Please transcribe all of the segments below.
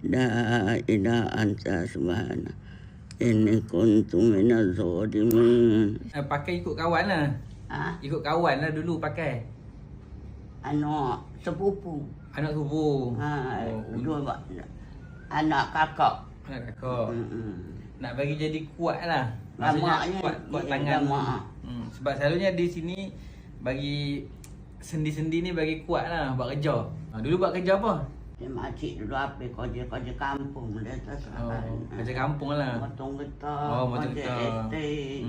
La ilaha anta subhana inni kuntu minaz zalimin. Pakai ikut kawan lah. Ikut kawan lah dulu pakai. Anak sepupu. Anak sepupu. Dua anak kakak. Anak kakak. Nak bagi jadi kuat lah. Maksudnya kuat tangan. Sebab selalunya di sini bagi sendi-sendi ni bagi kuat lah buat kerja. Dulu buat kerja apa? Dia makcik dulu apa kerja kampung dia terserah. Kerja kampung lah. Motong getah. Motong kerja getah. estate.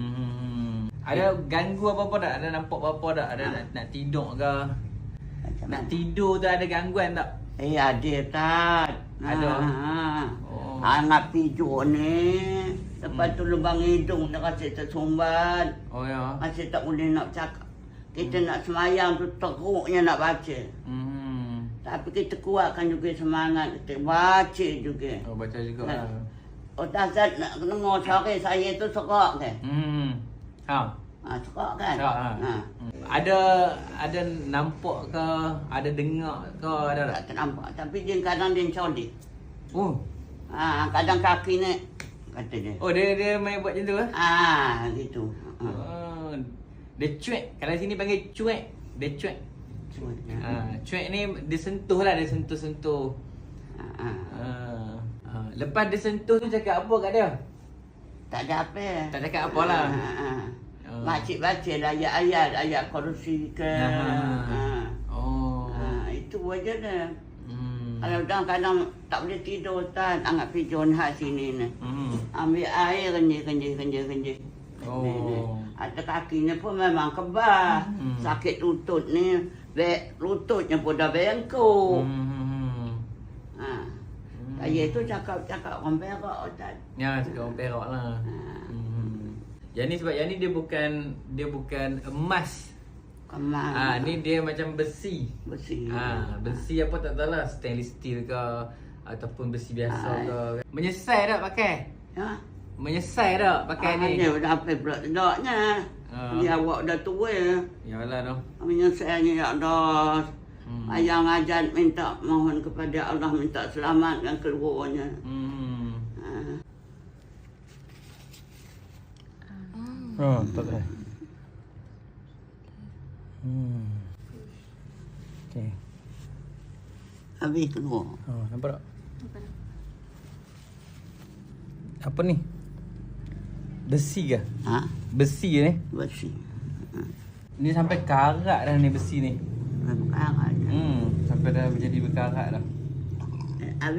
Ada ganggu apa-apa tak? Ada nampak apa-apa tak? Ada nak tidur ke? Nak tidur tu ada gangguan tak? Ada tak? Ada. Anak pijuk ni. Lepas tu lubang hidung dia kasi tersumbat. Oh ya. Masih tak boleh nak cakap. Kita nak semayang tu teruknya nak baca. Tapi kita kuatkan juga semangat. Kita baca juga. Oh baca juga lah. Ustaz nak dengar sore saya tu serak ke? Serak kan? Serak lah. Ada nampak ke? Ada dengar ke? Ada tak? Tak nampak. Tapi dia kadang dia colik. Oh. Kadang kaki ni. Kata dia. Oh dia main buat macam tu ke? Gitu. Dia cuek. Kalau sini panggil cuek. Dia cuek. Cuek ni dia sentuh lah. Dia sentuh-sentuh. Lepas dia sentuh tu cakap apa kat dia? Tak ada apa. Tak cakap apa lah. Makcik baca lah ayat kursi ke. Itu aja dah. Kalau kadang-kadang tak boleh tidur Ustaz, anggap pijon hak sini ni. Ambil air kenyih. Atas kakinya pun memang kebas. Sakit lutut ni, lututnya pun dah bengkok. Saya tu cakap orang Perak Ustaz. Ya, cakap orang Perak lah. Yang ni sebab yang ni dia bukan emas. Ni dia macam besi. Besi apa tak tahulah, stainless steel ke ataupun besi biasa ke. Menyesal tak pakai? Menyesal tak pakai ni? Dia dah apa pula tidaknya. Dia awak dah tua. Yalah dah. Menyesalnya ya Allah. Ayang ajat minta mohon kepada Allah minta selamatkan keluarganya. Tak ada. Okey. Habis keluar. Nampak tak? Apa ni? Besi ke? Besi ni? Besi. Ni sampai karat dah ni besi ni. Karat. Sampai dah menjadi berkarat dah. Habis.